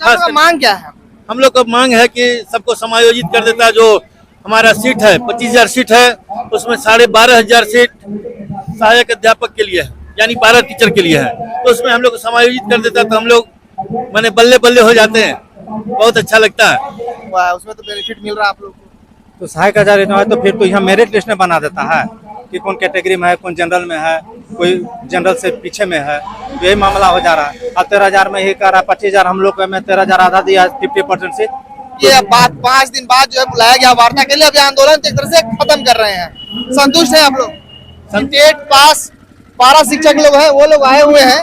खास मांग क्या है? हम लोग का मांग है कि सबको समायोजित कर देता। जो हमारा सीट है 25,000 सीट है, उसमें 12,500 सीट सहायक अध्यापक के लिए है, यानी 12 टीचर के लिए है। तो उसमें हम लोग को समायोजित कर देता तो हम लोग माने बल्ले बल्ले हो जाते हैं, बहुत अच्छा लगता है। उसमें तो बेनिफिट मिल रहा है आप लोग को। तो सहायक आचार्य है तो फिर तो यहाँ मेरिट लिस्ट में बना देता है कि कौन कैटेगरी में है, कौन जनरल में है, कोई जनरल से पीछे में है। तो यही मामला हो जा रहा है। अब 13,000 में ही कर रहा है, 25,000 हम लोग में 13,000 आधा दिया 50% से। ये बात 5 दिन बाद जो है बुलाया गया वार्ता के लिए, अभी आंदोलन एक तरह से खत्म कर रहे हैं। संतुष्ट है आप लोग? टेट पास 12 शिक्षक लोग हैं, वो लोग आए हुए हैं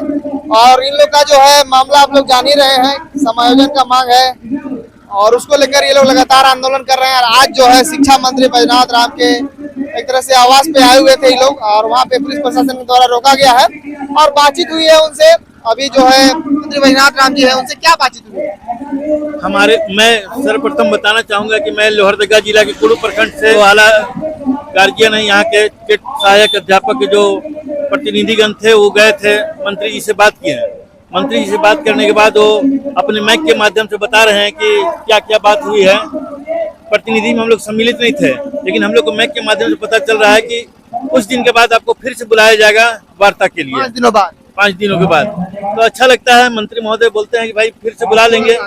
और इन लोग का जो है मामला आप लोग जान ही रहे हैं, समायोजन का मांग है और उसको लेकर ये लोग लगातार आंदोलन कर रहे हैं। और आज जो है शिक्षा मंत्री बैजनाथ राम के एक तरह से आवास पे आए हुए थे ये लोग और वहाँ पे पुलिस प्रशासन के द्वारा रोका गया है और बातचीत हुई है उनसे। अभी जो है मंत्री बैजनाथ राम जी है, उनसे क्या बातचीत हुई है? मैं सर्वप्रथम बताना चाहूंगा कि मैं लोहरदगा जिला के कुड़ू प्रखंड से आला गार्जियन है। यहाँ के सहायक अध्यापक के जो प्रतिनिधिगण थे वो गए थे, मंत्री जी से बात किए हैं। मंत्री जी से बात करने के बाद वो अपने माइक के माध्यम से बता रहे हैं कि क्या क्या बात हुई है। प्रतिनिधि में हम लोग सम्मिलित नहीं थे, लेकिन हम लोग को माइक के माध्यम से पता चल रहा है कि कुछ दिन के बाद आपको फिर से बुलाया जाएगा वार्ता के लिए। 5 दिनों के बाद। तो अच्छा लगता है। मंत्री महोदय बोलते हैं कि भाई फिर से बुला लेंगे।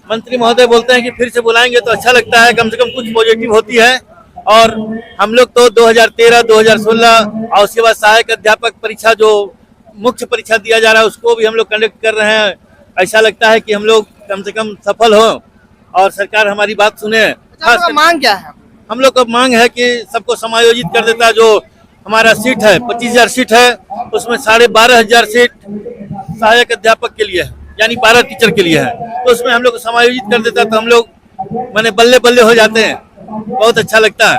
मंत्री महोदय बोलते हैं कि फिर से बुलाएंगे तो अच्छा लगता है, कम से कम कुछ पॉजिटिव होती है। और हम लोग तो 2013, 2016 और उसके बाद सहायक अध्यापक परीक्षा जो मुख्य परीक्षा दिया जा रहा है उसको भी हम लोग कंडक्ट कर रहे हैं। ऐसा लगता है कि हम लोग कम से कम सफल हो और सरकार हमारी बात सुने। अच्छा, मांग क्या है? हम लोग का मांग है कि सबको समायोजित कर देता। जो हमारा सीट है 25,000 सीट है, उसमें 12,500 सीट सहायक अध्यापक के लिए है, यानी 12 टीचर के लिए है। तो उसमें हम लोग को समायोजित कर देता तो हम लोग माने बल्ले बल्ले हो जाते हैं, बहुत अच्छा लगता है।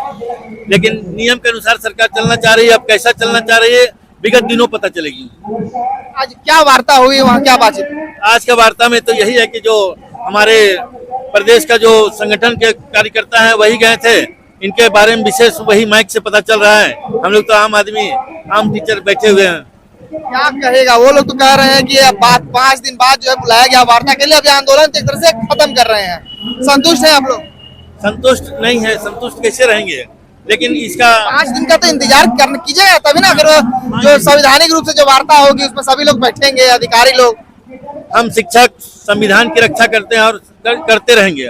लेकिन नियम के अनुसार सरकार चलना चाह रही है। अब कैसा चलना चाह रही है विगत दिनों पता चलेगी। आज क्या वार्ता हुई, वहाँ क्या बातचीत? आज का वार्ता में तो यही है कि जो हमारे प्रदेश का जो संगठन के कार्यकर्ता हैं वही गए थे, इनके बारे में विशेष वही माइक से पता चल रहा है। हम लोग तो आम आदमी, आम टीचर बैठे हुए हैं। क्या कहेगा? वो लोग तो कह रहे हैं कि ये बात 5 दिन बाद जो है बुलाया गया वार्ता के लिए, अभी आंदोलन एक तरह से खत्म कर रहे हैं। संतुष्ट है आप लोग? संतुष्ट नहीं है, संतुष्ट कैसे रहेंगे? लेकिन इसका 5 दिन का तो इंतजार करना कीजिएगा तभी ना, अगर जो संवैधानिक रूप से जो वार्ता होगी उसमें सभी लोग बैठेंगे, अधिकारी लोग। हम शिक्षक संविधान की रक्षा करते हैं और करते रहेंगे।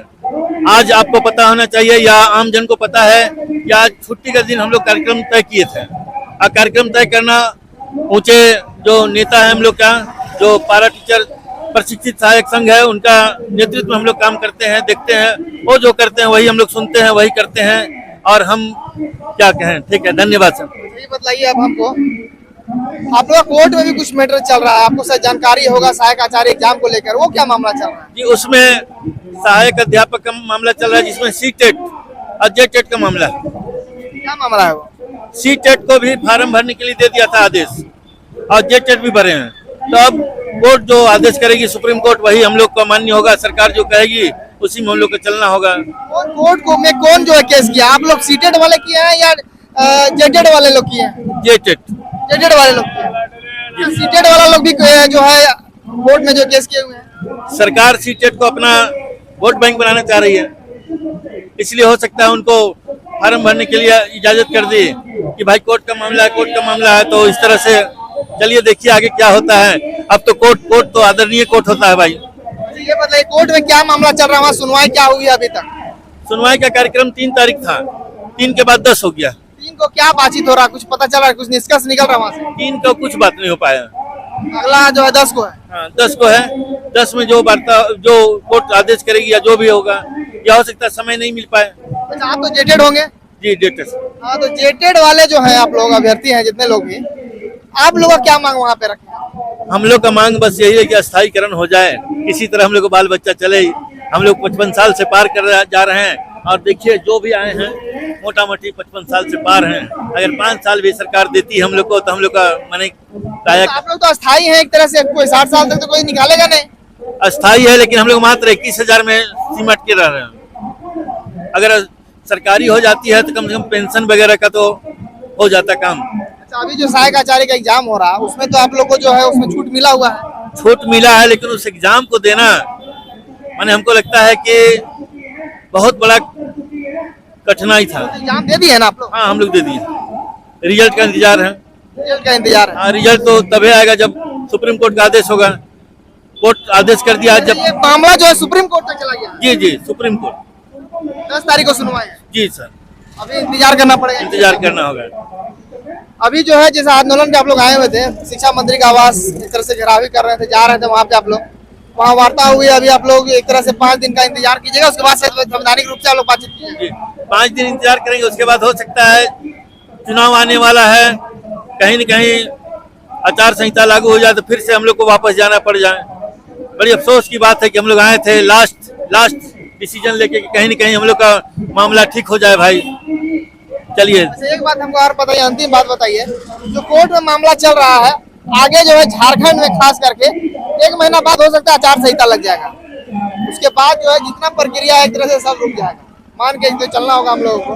आज आपको पता होना चाहिए या आम जन को पता है कि आज छुट्टी का दिन हम लोग कार्यक्रम तय किए थे। और कार्यक्रम तय करना ऊंचे जो नेता है हम लोग का, जो पारा टीचर प्रशिक्षित सहायक संघ है, उनका नेतृत्व में हम लोग काम करते हैं, देखते हैं। वो जो करते हैं वही हम लोग सुनते हैं, वही करते हैं और हम क्या कहें। ठीक है, धन्यवाद सर। ये बताइए अब हमको, आप लोग कोर्ट में भी कुछ मैटर चल रहा है, आपको शायद जानकारी होगा सहायक आचार्य एग्जाम को लेकर, वो क्या मामला चल रहा है? जी, उसमें सहायक अध्यापक का मामला चल रहा है, जिसमें सी-टेट और जे-टेट का मामला है। क्या मामला है वो? सी-टेट को भी फार्म भरने के लिए दे दिया था आदेश और जे-टेट भी भरे हैं। तो अब कोर्ट जो आदेश करेगी, सुप्रीम कोर्ट, वही हम लोग का मान्य होगा। सरकार जो कहेगी उसी में हम लोग को चलना होगा। कोर्ट को में कौन जो है केस किया? आप लोग सी-टेट वाले किए हैं या जे-टेट वाले लोग किए हैं? जे-टेट वाले लोग किए। सी-टेट वाला लोग भी जो है कोर्ट में जो केस किए हुए हैं। सरकार सी-टेट को अपना वोट बैंक बनाना चाह रही है, इसलिए हो सकता है उनको फार्म भरने के लिए इजाजत कर दी कि भाई कोर्ट का मामला है, कोर्ट का मामला है। तो इस तरह से चलिए देखिए आगे क्या होता है। अब तो कोर्ट तो आदरणीय कोर्ट होता है भाई। ये बताइए कोर्ट में क्या मामला चल रहा है, वहाँ सुनवाई क्या हुई अभी तक? सुनवाई का कार्यक्रम 3 तारीख था, 3 के बाद 10 हो गया। 3 को क्या बातचीट हो रहा है, कुछ पता चला है, कुछ निष्कर्ष निकल रहा है वहाँ से? 3 को कुछ बात नहीं हो पाया। अगला जो है 10 को है। हाँ, 10 को है। 10 में जो वार्ता, जो कोर्ट आदेश करेगी या जो भी होगा, या हो सकता है समय नहीं मिल पाए। अच्छा, आप तो जेटेड होंगे? जी, जेटेड। हाँ, तो जेटेड वाले जो है आप लोग अभ्यर्थी हैं, जितने लोग भी, आप लोग का क्या मांग वहाँ पे रखें? हम लोग का मांग बस यही है कि अस्थायीकरण हो जाए, किसी तरह हम लोग को बाल बच्चा चले। हम लोग 55 साल से पार कर जा रहे हैं और देखिए जो भी आए हैं मोटा मोटी 55 साल से पार हैं। अगर 5 साल भी सरकार देती है हम लोग को तो हम लोग का माने लायक। आप लोग तो अस्थायी हैं एक तरह से, कोई 60 साल तक तो कोई निकालेगा नहीं। अस्थायी है, लेकिन हम लोग मात्र 21,000 में सिमट के रह रहे हैं। अगर सरकारी हो जाती है तो कम से कम पेंशन वगैरह का तो हो जाता काम। अच्छा, अभी जो सहायक आचार्य का एग्जाम हो रहा है उसमें तो आप लोग को जो है उसमें छूट मिला हुआ है? छूट मिला है, लेकिन उस एग्जाम को देना माने हमको लगता है कि बहुत बड़ा कठिनाई था। एग्जाम दे दिए है ना आप लोग? हाँ, हम लोग दे दिए, रिजल्ट का इंतजार है। रिजल्ट का इंतजार है। हाँ, रिजल्ट तो तभी आएगा जब सुप्रीम कोर्ट का आदेश होगा। कोर्ट आदेश कर दिया जब। ये मामला जो है सुप्रीम कोर्ट तक चला गया। जी जी, सुप्रीम कोर्ट 10 तारीख को सुनवाई है। जी सर, अभी इंतजार करना पड़ेगा। इंतजार करना होगा। अभी जो है जैसे आंदोलन पे आप लोग आए हुए थे, शिक्षा मंत्री का आवास इस तरह से घेराव कर रहे थे, जा रहे थे वहाँ पे आप लोग, वहाँ वार्ता हुई। अभी आप लोग एक तरह से 5 दिन का इंतजार कीजिएगा, उसके बाद संवैधानिक रूप से आप लोग बातचीत कीजिएगा। जी, 5 दिन इंतजार करेंगे, उसके बाद हो सकता है चुनाव आने वाला है, कहीं न कहीं आचार संहिता लागू हो जाए तो फिर से हम लोग को वापस जाना पड़ जाए। बड़ी अफसोस की बात है कि हम लोग आए थे लास्ट डिसीजन लेके कि कहीं न कहीं हम लोग का मामला ठीक हो जाए। भाई चलिए, अच्छा, एक बात हमको और बताइए, अंतिम बात बताइए, जो कोर्ट में मामला चल रहा है, आगे जो है झारखंड में खास करके 1 महीना बाद हो सकता है आचार संहिता लग जाएगा, उसके बाद जो है जितना प्रक्रिया है एक तरह से सब रुक जाएगा, मान के तो चलना होगा हम लोगों को।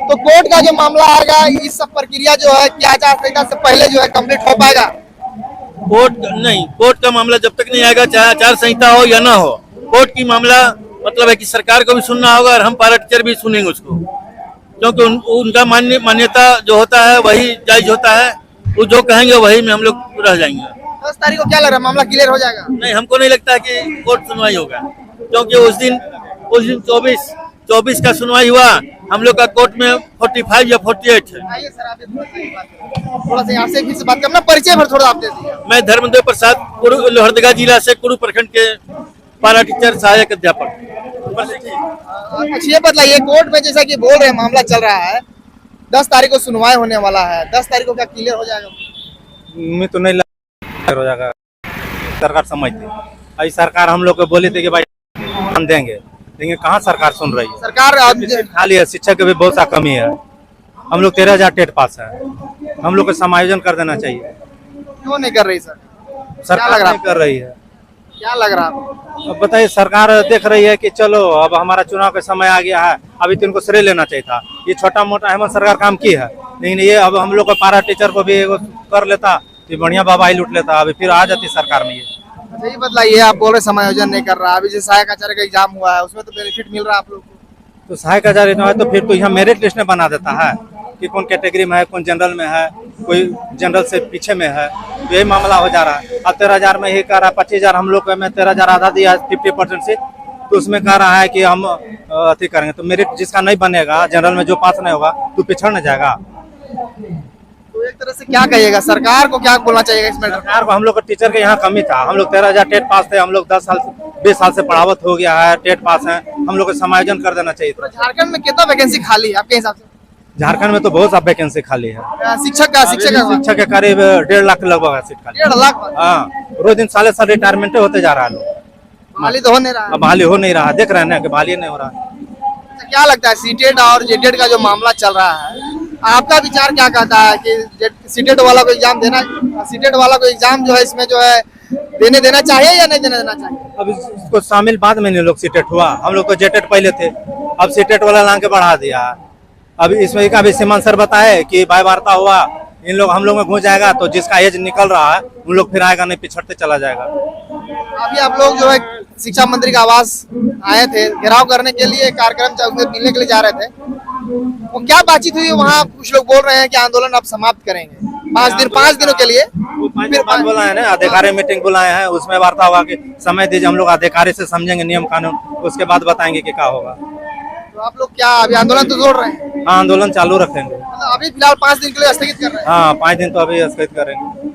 तो कोर्ट का जो मामला आएगा, इस सब प्रक्रिया जो है क्या आचार संहिता से पहले जो है कंप्लीट हो पाएगा? कोर्ट का मामला जब तक नहीं आएगा, चाहे आचार संहिता हो या ना हो, कोर्ट की मामला मतलब है कि सरकार को भी सुनना होगा और हम पारा टीचर भी सुनेंगे उसको, क्योंकि उनका मान्यता जो होता है वही जायज होता है। वो जो कहेंगे वही में हम लोग रह जाएंगे। 10 तारीख को क्या लग रहा है, मामला क्लियर हो जाएगा? नहीं, हमको नहीं लगता कि कोर्ट सुनवाई होगा, क्योंकि उस दिन 24 का सुनवाई हुआ, हम लोग का कोर्ट में 45 या 48 है। आइए सर, आप थोड़ा सा यहाँ से फिर से बात करना, परिचय भर थोड़ा आप दे दीजिए। मैं धर्मदेव प्रसाद, लोहरदगा जिला से, कुरु प्रखंड के पारा टीचर सहायक अध्यापक। अच्छा, ये बताइए, कोर्ट में जैसा कि बोल रहे हैं मामला चल रहा है, 10 तारीख को सुनवाई होने वाला है, 10 तारीख को क्या क्लियर हो जाएगा? मैं तो नहीं लग हो जाएगा, सरकार समझती। अभी सरकार हम लोग को बोली थी कि भाई हम देंगे, लेकिन कहाँ सरकार सुन रही है। सरकार खाली है, शिक्षा की भी बहुत सा कमी है। हम लोग 13,000 टेट पास है, हम लोग को समायोजन कर देना चाहिए। क्यों नहीं कर रही सर? सरकार नहीं कर रही है। क्या लग रहा है? अब बताइए, सरकार देख रही है कि चलो अब हमारा चुनाव का समय आ गया है, अभी तो इनको श्रेय लेना चाहिए था। ये छोटा मोटा हेमंत सरकार काम की है, लेकिन ये अब हम लोग को पारा टीचर को भी कर लेता तो बढ़िया बाबाई लूट लेता, अभी फिर आ जाती सरकार में। ये अच्छा, ये बताइए, आप बोल रहे समायोजन नहीं कर रहा, अभी जो सहायक आचार्य का एग्जाम हुआ है उसमें तो बेनिफिट मिल रहा है आप लोग को। तो सहायक आचार्य है तो फिर तो यहाँ मेरिट लिस्ट में बना देता है कि कौन कैटेगरी में है, कौन जनरल में है, कोई जनरल से पीछे में है, तो यही मामला हो जा रहा है। अब 13,000 में ही कह रहा है, 25,000 हम लोग में 13,000 आधा दिया 50% से, तो उसमें कह रहा है कि हम अति करेंगे। तो मेरिट जिसका नहीं बनेगा, जनरल में जो पास नहीं होगा तो पिछड़ न जाएगा। तो एक तरह से क्या कहिएगा, सरकार को क्या बोलना चाहिए इसमें? सरकार को, हम लोग को टीचर के यहाँ कमी था, हम लोग 13,000 टेट पास थे, हम लोग 20 साल से पढ़ावत हो गया है, टेट पास है, हम लोग को समायोजन कर देना चाहिए था। झारखंड में कितना वैकेंसी खाली है आपके हिसाब से? झारखंड में तो बहुत सा वैकेंसी खाली है। शिक्षक के करीब 1.5 लाख के लगभग है सीट खाली। 1.5 लाख? हाँ, रोज दिन साल रिटायरमेंट होते जा रहा है लोग, बहाली तो हो नहीं रहा। अब बहाली हो नहीं रहा, देख रहे हैं ना कि बहाली नहीं हो रहा। अच्छा, क्या लगता है सीटेट और जेटेट का जो मामला चल रहा है, आपका विचार क्या कहता है कि सीटेट वाला को एग्जाम देना, सीटेट वाला को एग्जाम जो है इसमें जो है देना चाहिए या नहीं देना चाहिए? अब इसको शामिल बाद में नहीं लोग सीटेट हुआ, हम लोग तो जेटेट पहले थे, अब सीटेट वाला लांग के बढ़ा दिया। अब इसमें एक अभी सीमान सर बताए कि भाई वार्ता हुआ, इन लोग हम लोग में घुस जाएगा तो जिसका एज निकल रहा है उन लोग फिर आएगा नहीं, पिछड़ते चला जाएगा। अभी आप लोग जो है शिक्षा मंत्री का आवास आए थे, घेराव करने के लिए कार्यक्रम मिलने के लिए जा रहे थे, वो क्या बातचीत हुई वहाँ? कुछ लोग बोल रहे हैं कि आंदोलन आप समाप्त करेंगे 5 दिनों के लिए। फिर बुलाए हैं ना, अधिकारी मीटिंग बुलाए हैं, उसमें वार्ता हुआ कि समय दीजिए, हम लोग अधिकारी से समझेंगे नियम कानून, उसके बाद बताएंगे कि क्या होगा। तो आप लोग क्या अभी आंदोलन तो जोड़ रहे हैं? हाँ, आंदोलन चालू रखेंगे। मतलब अभी फिलहाल 5 दिन के लिए स्थगित कर रहे हैं? हाँ, 5 दिन तो अभी स्थगित करेंगे।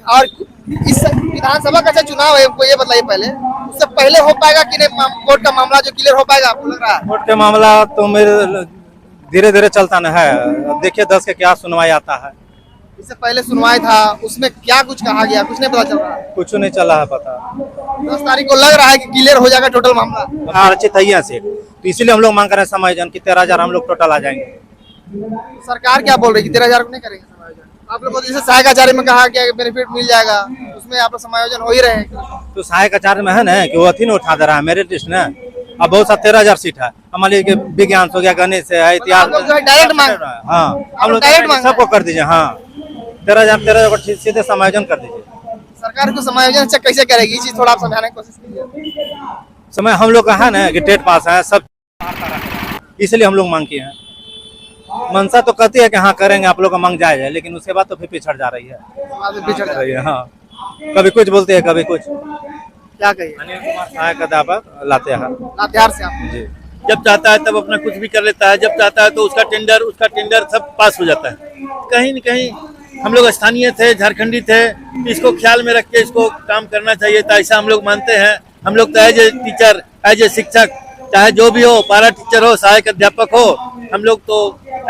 और इस विधानसभा का चुनाव है, हमको ये बताइए पहले, उससे पहले हो पाएगा कि नहीं? कोर्ट का मामला जो क्लियर हो पाएगा आपको लग रहा है? कोर्ट के मामला तो मेरे धीरे धीरे चलता न है, अब देखिए 10 के क्या सुनवाई आता है। इससे पहले सुनवाई था, उसमें क्या कुछ कहा गया, कुछ नहीं पता चल रहा है? कुछ नहीं चला है पता। 10 तारीख को लग रहा है कि क्लियर हो जाएगा टोटल मामला। आरक्षित है से, तो इसीलिए हम लोग मांग कर रहे हैं समायोजन की 13,000 हम लोग टोटल आ जाएंगे। सरकार क्या बोल रही है कि 13,000 को नहीं करेंगे समायोजन? आप लोग को जैसे सहायक आचार्य में कहा कि बेनिफिट मिल जाएगा, उसमें आप लोग समायोजन हो ही रहे हैं। तो सहायक आचार्य में है ना कि वो अथी ने उठा दे रहा है मेरिट लिस्ट ने। अब बहुत सा 13,000 सीट है, हमारे विज्ञान हो गया, गणित है, इतिहास, डायरेक्ट मांग। हाँ हम लोग डायरेक्ट मांग सबको कर दीजिए। हाँ, 13,000 को सीधे समायोजन कर दीजिए। सरकार को समायोजन कैसे करेगी, चीज थोड़ा आप समझाने की कोशिश कीजिए। समय हम लोग का है ना कि टेट पास है सब, इसलिए हम लोग मांग किए हैं। मनसा तो कहती है कि हाँ करेंगे, आप लोग का मांग जायज है, लेकिन उसके बाद तो फिर पिछड़ जा रही है, पिछड़ जा रही है। हाँ, कभी कुछ बोलते हैं कभी कुछ। क्या कहिए? अनिल कुमार सहायक अध्यापक लातेहार लातेहार से आप? जी। जब चाहता है तब अपना कुछ भी कर लेता है, जब चाहता है तो उसका टेंडर सब पास हो जाता है। कहीं न कहीं हम लोग स्थानीय थे, झारखंडी थे, इसको ख्याल में रख के इसको काम करना चाहिए था, ऐसा हम लोग मानते हैं। हम लोग तो as a teacher, as a शिक्षक, चाहे जो भी हो, पारा टीचर हो, सहायक अध्यापक हो, हम लोग तो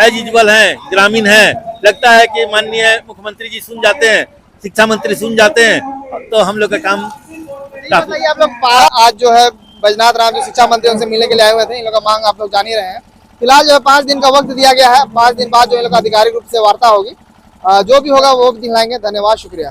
एज यूजुअल हैं, ग्रामीण हैं। लगता है कि माननीय मुख्यमंत्री जी सुन जाते हैं, शिक्षा मंत्री सुन जाते हैं, तो हम लोग का काम बताइए, आप लोग आज जो है बैजनाथ राम जो शिक्षा मंत्री उनसे मिलने के लिए आए हुए थे, इन लोग का मांग आप लोग जान ही रहे हैं। फिलहाल जो है 5 दिन का वक्त दिया गया है, 5 दिन बाद जो इन लोग आधिकारिक रूप से वार्ता होगी। जो भी होगा वो भी दिखलाएंगे। धन्यवाद, शुक्रिया।